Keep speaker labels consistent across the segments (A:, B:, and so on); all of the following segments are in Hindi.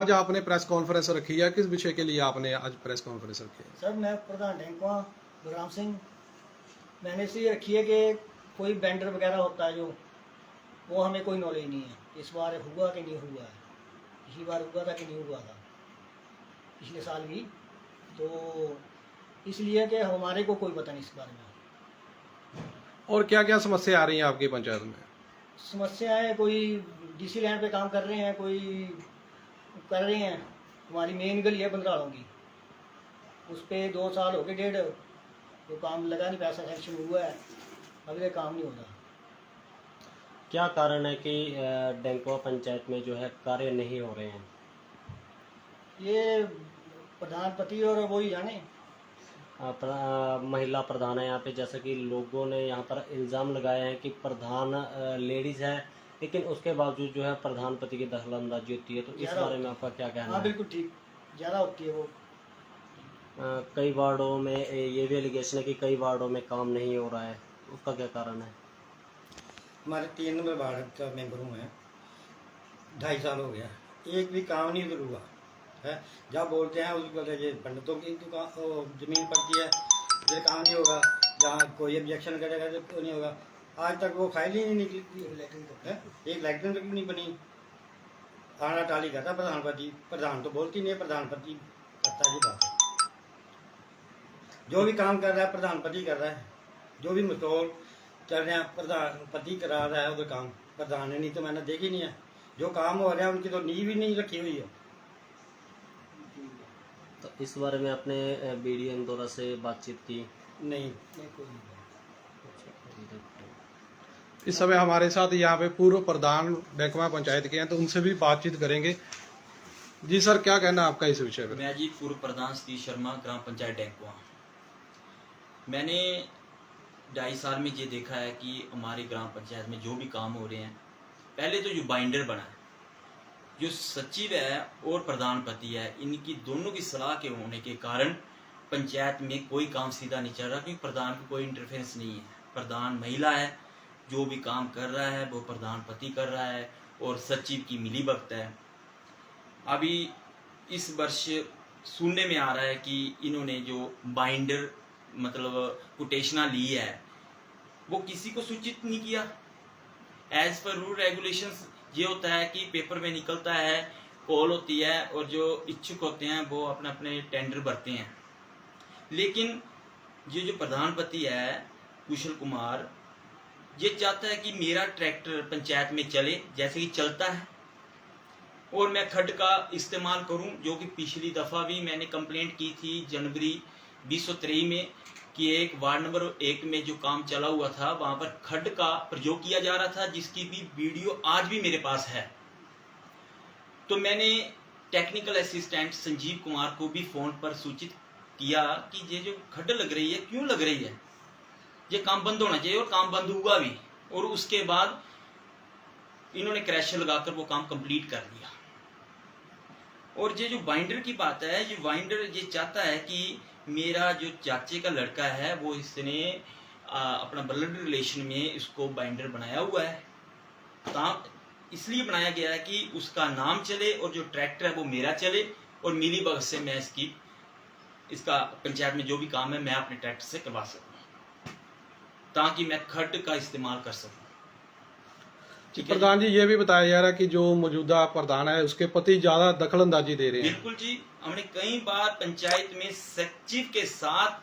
A: आज आपने प्रेस कॉन्फ्रेंस रखी है, किस विषय के लिए आपने आज प्रेस कॉन्फ्रेंस रखी है?
B: सर मैं प्रधान ढेंकुआ बलराम सिंह। मैंने इसलिए रखी है कि कोई बेंडर वगैरह होता है जो वो हमें कोई नॉलेज नहीं है। इस बार हुआ कि नहीं हुआ है, पिछली बार हुआ था कि नहीं हुआ था, पिछले साल भी। तो इसलिए कि हमारे को कोई पता नहीं इस बारे में।
A: और क्या क्या समस्या आ रही है आपकी पंचायत में?
B: समस्याएं कोई डीसी लाइन पे काम कर रहे हैं, कोई कर रहे हैं। हमारी मेन गली है बंदराड़ों की, उस पर 2 साल हो गए, डेढ़, तो काम लगा नहीं, पैसा सेंक्शन हुआ है, अभी तक काम नहीं हो रहा।
C: क्या कारण है कि डेंकुआ पंचायत में जो है कार्य नहीं हो रहे हैं?
B: ये प्रधानपति और वो ही जाने।
C: महिला प्रधान है यहाँ पे, जैसा कि लोगों ने यहाँ पर इल्ज़ाम लगाया है कि प्रधान लेडीज़ है, लेकिन उसके बावजूद जो है प्रधानपति की दखलंदाजी होती है। तो इस बारे में आपका क्या कहना
B: हाँ
C: है?
B: बिल्कुल ठीक, ज़्यादा होती है वो।
C: कई वार्डों में ये भी एलिगेशन है कि कई वार्डों में काम नहीं हो रहा है, उसका क्या कारण है?
D: हमारे 3 नंबर वार्ड का मेंबर हूँ मैं, 2.5 साल हो गया, एक भी काम नहीं उधर हुआ है। जहाँ बोलते हैं उसको बोलते हैं ये पंडितों की दुकान ज़मीन पड़ती है, इधर काम नहीं होगा। जहाँ कोई ऑब्जेक्शन करेगा तो नहीं होगा। आज तक वो फाइल ही नहीं निकली है, एक लैट्रिन तक नहीं बनी। आना टाली करता प्रधानपति, प्रधान तो बोलती नहीं है, प्रधानपति करता जी बात है। जो भी काम कर रहा है प्रधानपति कर रहा है, जो भी मसौल चल रहे हैं प्रधानपति करा रहा है उधर काम, प्रधान ने नहीं तो मैंने देखी नहीं है। जो काम हो रहा है उनकी तो नींव ही नहीं रखी हुई है।
C: तो इस बारे में आपने BDO इंदौरा से बातचीत की?
D: नहीं,
B: कोई नहीं।
A: इस समय हमारे साथ यहाँ पे पूर्व प्रधान डेंकुआ पंचायत के हैं, तो उनसे भी बातचीत करेंगे। जी सर, क्या कहना है आपका इस विषय पर?
E: मैं जी पूर्व प्रधान सतीश शर्मा, ग्राम पंचायत डेंकुआ। मैंने 2.5 साल में ये देखा है कि हमारी ग्राम पंचायत में जो भी काम हो रहे हैं, पहले तो जो बाइंडर बना है, जो सचिव है और प्रधानपति है, इनकी दोनों की सलाह के होने के कारण पंचायत में कोई काम सीधा नहीं चल रहा, क्योंकि प्रधान की कोई इंटरफेरेंस नहीं है। प्रधान महिला है, जो भी काम कर रहा है वो प्रधानपति कर रहा है और सचिव की मिलीभगत है। अभी इस वर्ष सुनने में आ रहा है कि इन्होंने जो बाइंडर मतलब कोटेशना ली है वो किसी को सूचित नहीं किया। एज पर रूल रेगुलेशंस ये होता है कि पेपर में निकलता है, कॉल होती है और जो इच्छुक होते हैं वो अपने अपने टेंडर भरते हैं। लेकिन ये जो प्रधानपति है कुशल कुमार, ये चाहता है कि मेरा ट्रैक्टर पंचायत में चले जैसे कि चलता है और मैं खड्ड का इस्तेमाल करूं, जो कि पिछली दफ़ा भी मैंने कंप्लेंट की थी जनवरी 2023 में कि एक वार्ड नंबर 1 में जो काम चला हुआ था वहां पर खड्ड का प्रयोग किया जा रहा था, जिसकी भी वीडियो आज भी मेरे पास है। तो मैंने टेक्निकल असिस्टेंट संजीव कुमार को भी फोन पर सूचित किया कि ये जो खड्ड लग रही है क्यों लग रही है, ये काम बंद होना चाहिए, और काम बंद हुआ भी। और उसके बाद इन्होंने क्रैशर लगाकर वो काम कंप्लीट कर दिया। और ये जो बाइंडर की बात है, ये बाइंडर ये चाहता है कि मेरा जो चाचे का लड़का है वो इसने अपना ब्लड रिलेशन में इसको बाइंडर बनाया हुआ है, इसलिए बनाया गया है कि उसका नाम चले और जो ट्रैक्टर है वो मेरा चले, और मिली भगत से मैं इसका पंचायत में जो भी काम है मैं अपने ट्रैक्टर से करवा सकूं, ताकि मैं खड्ड का इस्तेमाल कर सकूं।
A: प्रधान जी, ये भी बताया जा रहा है कि जो मौजूदा प्रधान है उसके पति ज्यादा दखलंदाजी दे रहे हैं।
E: बिल्कुल जी, हमने कई बार पंचायत में सचिव के साथ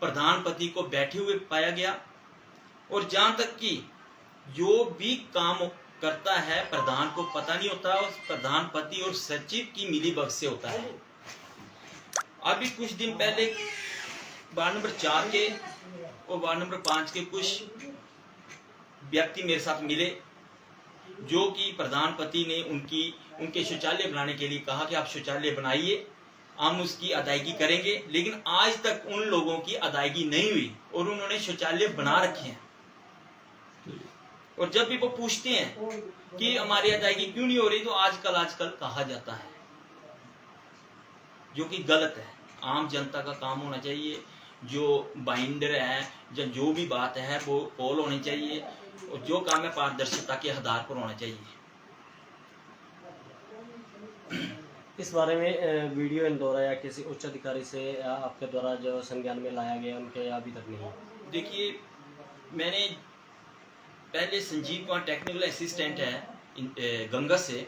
E: प्रधानपति को बैठे हुए पाया गया, और जहां तक कि जो भी काम करता है प्रधान को पता नहीं होता, उस प्रधानपति और सचिव की मिलीभगत से होता है। अभी कुछ दिन पहले वार्ड नंबर 4 के और वार्ड नंबर 5 के कुछ व्यक्ति मेरे साथ मिले, जो कि प्रधानपति ने उनके शौचालय बनाने के लिए कहा कि आप शौचालय बनाइए, हम उसकी अदायगी करेंगे। लेकिन आज तक उन लोगों की अदायगी नहीं हुई और उन्होंने शौचालय बना रखे हैं। और जब भी वो पूछते हैं कि हमारी अदायगी क्यों नहीं हो रही, तो आजकल कहा जाता है, जो कि गलत है। आम जनता का काम होना चाहिए, जो बाइंडर है या जो भी बात है वो कॉल होनी चाहिए, और जो काम है पारदर्शिता के आधार पर होना चाहिए।
C: इस बारे में वीडियो इंदौरा या किसी उच्च अधिकारी से आपके द्वारा जो संज्ञान में लाया गया उनके अभी तक नहीं?
E: देखिए, मैंने पहले संजीव कुमार टेक्निकल असिस्टेंट है गंगा से,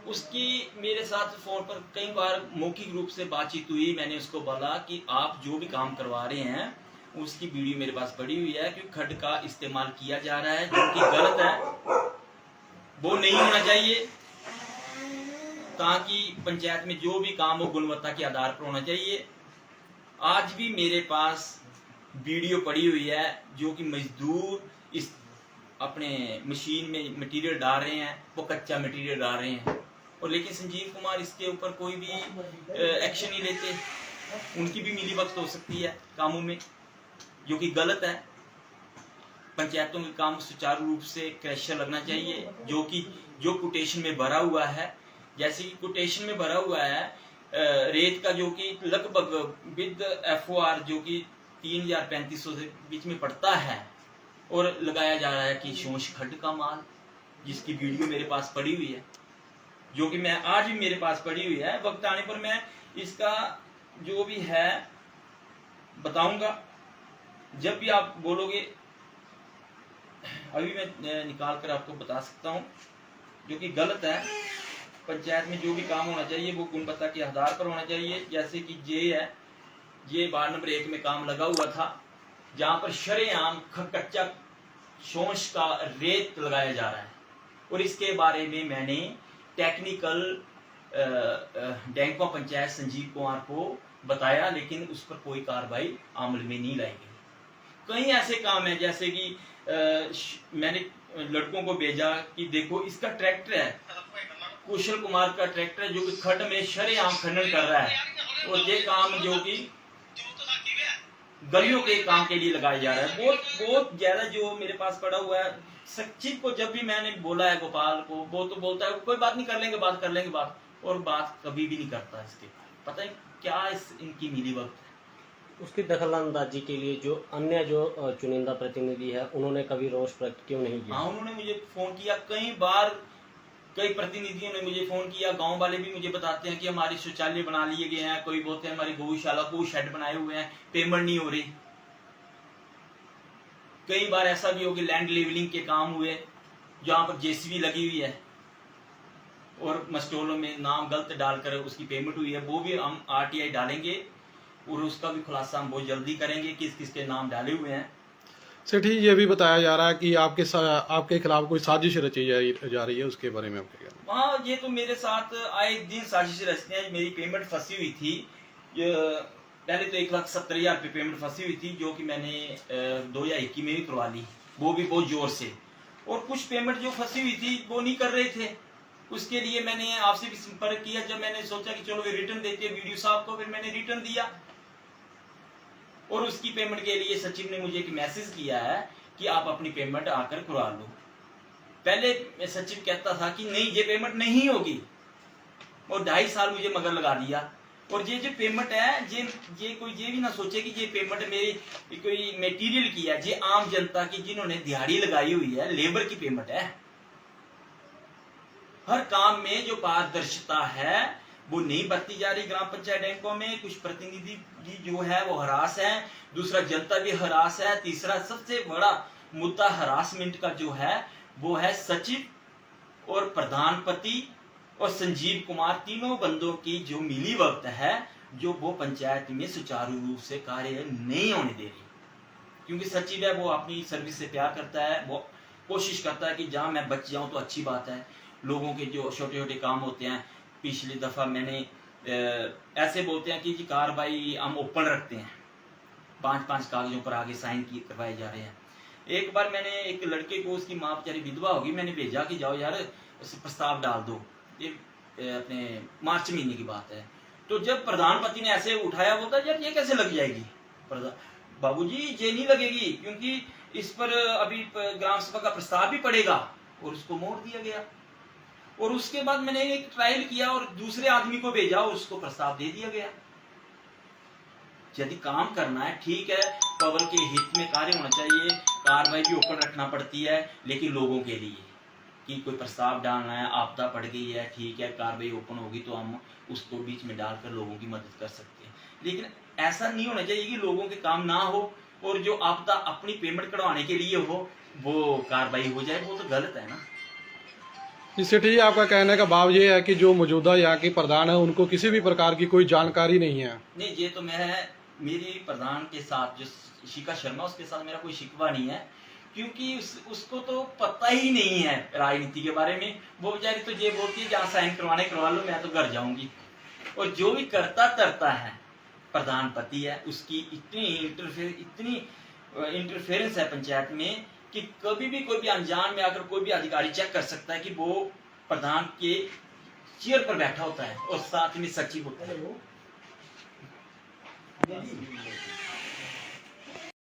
E: उसकी मेरे साथ फ़ोन पर कई बार मौखिक रूप से बातचीत हुई। मैंने उसको बोला कि आप जो भी काम करवा रहे हैं उसकी वीडियो मेरे पास पड़ी हुई है, क्योंकि खड्ड का इस्तेमाल किया जा रहा है जो कि गलत है, वो नहीं होना चाहिए। ताकि पंचायत में जो भी काम हो गुणवत्ता के आधार पर होना चाहिए। आज भी मेरे पास वीडियो पड़ी हुई है जो कि मजदूर इस अपने मशीन में मटेरियल डाल रहे हैं, वो कच्चा मटेरियल डाल रहे हैं, और लेकिन संजीव कुमार इसके ऊपर कोई भी एक्शन नहीं लेते। उनकी भी मिलीभगत हो सकती है कामों में, जो कि गलत है। पंचायतों के काम सुचारू रूप से क्रैशर लगना चाहिए, जो कोटेशन में भरा हुआ है। जैसे कि कोटेशन में भरा हुआ है रेत का, जो कि लगभग विद FOR जो कि 3,3500 से बीच में पड़ता है, और लगाया जा रहा है कि शोष खड्ड का माल, जिसकी वीडियो मेरे पास पड़ी हुई है, जो कि मैं आज भी मेरे पास पड़ी हुई है। वक्त आने पर मैं इसका जो भी है बताऊंगा। जब भी आप बोलोगे, अभी मैं निकाल कर आपको बता सकता हूं, जो कि गलत है। पंचायत में जो भी काम होना चाहिए वो गुणवत्ता के आधार पर होना चाहिए। जैसे कि ये वार्ड नंबर 1 में काम लगा हुआ था, जहां पर शरेआम कच्चा शोष का रेत लगाया जा रहा है, और इसके बारे में मैंने टेक्निकल डैंकवा पंचायत संजीव कुमार को बताया, लेकिन उस पर कोई कार्रवाई अमल में नहीं लाई गई। कई ऐसे काम है, जैसे कि मैंने लड़कों को भेजा कि देखो इसका ट्रैक्टर है, कुशल कुमार का ट्रैक्टर है, जो कि खड्ड में शरेआम खनन कर रहा है, और ये काम जो कि गलियों के काम के लिए लगाया जा रहा है। बहुत ज्यादा जो मेरे पास पड़ा हुआ है। सचिव को जब भी मैंने बोला है, गोपाल को, वो तो बोलता है कोई बात नहीं, कर लेंगे बात, और बात कभी भी नहीं करता। इसके पता नहीं क्या इनकी मिलीभगत है।
C: उसकी दखलंदाजी के लिए जो अन्य जो चुनिंदा प्रतिनिधि है, उन्होंने कभी रोष प्रकट क्यों नहीं किया?
E: हाँ, उन्होंने मुझे फोन किया कई बार, कई प्रतिनिधियों ने मुझे फोन किया। गांव वाले भी मुझे बताते हैं कि हमारे शौचालय बना लिए गए हैं, कोई बोलते हैं हमारी गौशाला को शेड बनाए हुए हैं, पेमेंट नहीं हो रही। कई बार ऐसा भी हो कि लैंड लेवलिंग के काम हुए, जहां पर JCB लगी हुई है और मस्टोलों में नाम गलत डालकर उसकी पेमेंट हुई है। वो भी हम RTI डालेंगे, और उसका भी खुलासा हम बहुत जल्दी करेंगे किस किस के नाम डाले हुए हैं।
A: सेठी, ये भी बताया जा रहा है कि आपके खिलाफ कोई साजिश रची जा रही है, उसके बारे में आपके क्या?
E: हाँ, ये तो मेरे साथ आए दिन साजिश रचते हैं। मेरी पेमेंट फंसी हुई थी, पहले तो 1,70,000 रुपये पेमेंट फंसी हुई थी, जो कि मैंने 2021 में भी करवा ली, वो भी बहुत जोर से। और कुछ पेमेंट जो फंसी हुई थी वो नहीं कर रहे थे, उसके लिए मैंने आपसे भी संपर्क किया। जब मैंने सोचा कि चलो वे रिटर्न देते हैं वीडियो साहब को, फिर मैंने रिटर्न दिया, और उसकी पेमेंट के लिए सचिव ने मुझे एक मैसेज किया है कि आप अपनी पेमेंट आकर करवा लो। पहले सचिव कहता था कि नहीं, ये पेमेंट नहीं होगी, और 2.5 साल मुझे मगर लगा दिया। और ये जो पेमेंट है, ये कोई ये भी ना सोचे कि ये पेमेंट मेरी कोई मटेरियल की है। ये आम जनता की, जिन्होंने दिहाड़ी लगाई हुई है, लेबर की पेमेंट है। हर काम में जो पारदर्शिता है वो नहीं बरती जा रही ग्राम पंचायत बैंकों में। कुछ प्रतिनिधि जो है वो हरास है, दूसरा जनता भी हरास है, तीसरा सबसे बड़ा मुद्दा हरासमेंट का जो है वो है सचिव और प्रधानपति और संजीव कुमार, तीनों बंदों की जो मिलीभगत है, जो वो पंचायत में सुचारू रूप से कार्य नहीं होने दे रही। क्योंकि सचिव है वो अपनी सर्विस से प्यार करता है, वो कोशिश करता है कि जहां मैं बच जाऊं तो अच्छी बात है। लोगों के जो छोटे छोटे काम होते हैं, पिछली दफा मैंने ऐसे बोलते हैं कि जी कार्रवाई हम ओपन रखते हैं, 5-5 कागजों पर आगे साइन करवाए जा रहे हैं। एक बार मैंने एक लड़के को, उसकी माँ बेचारी विधवा होगी, मैंने भेजा कि जाओ यार प्रस्ताव डाल दो, ये अपने मार्च महीने की बात है। तो जब प्रधानपति ने ऐसे उठाया, बोलता यार ये कैसे लग जाएगी बाबूजी, ये नहीं लगेगी, क्योंकि इस पर अभी ग्राम सभा का प्रस्ताव भी पड़ेगा, और उसको मोड़ दिया गया। और उसके बाद मैंने एक ट्रायल किया और दूसरे आदमी को भेजा, उसको प्रस्ताव दे दिया गया। यदि काम करना है ठीक है, पब्लिक के हित में कार्य होना चाहिए, कार्रवाई भी ओपन रखना पड़ती है, लेकिन लोगों के लिए कि कोई प्रस्ताव डालना है, आपदा पड़ गई है, ठीक है, कार्रवाई ओपन होगी तो हम उसको बीच में डालकर लोगों की मदद कर सकते हैं। लेकिन ऐसा नहीं होना चाहिए कि लोगों के काम ना हो और जो आपदा अपनी पेमेंट कढ़वाने के लिए हो वो कार्रवाई हो जाए, वो तो गलत है ना।
A: इससे ठीक आपका कहने का भाव ये है कि जो मौजूदा यहाँ की प्रधान है उनको किसी भी प्रकार की कोई जानकारी नहीं है।
E: नहीं, ये तो मेरी प्रधान के साथ जो शिखा शर्मा, उसके साथ मेरा कोई शिकवा नहीं है, क्योंकि उसको तो पता ही नहीं है राजनीति के बारे में। वो बेचारी तो ये बोलती है जहाँ साइन करवा लो, मैं तो घर जाऊंगी। और जो भी करता तरता है प्रधान पति है, उसकी इतनी इंटरफेरेंस है पंचायत में कि कभी भी कोई भी अनजान में आकर कोई भी अधिकारी चेक कर सकता है कि वो प्रधान के चेयर पर बैठा होता है और साथ में सचिव होता है।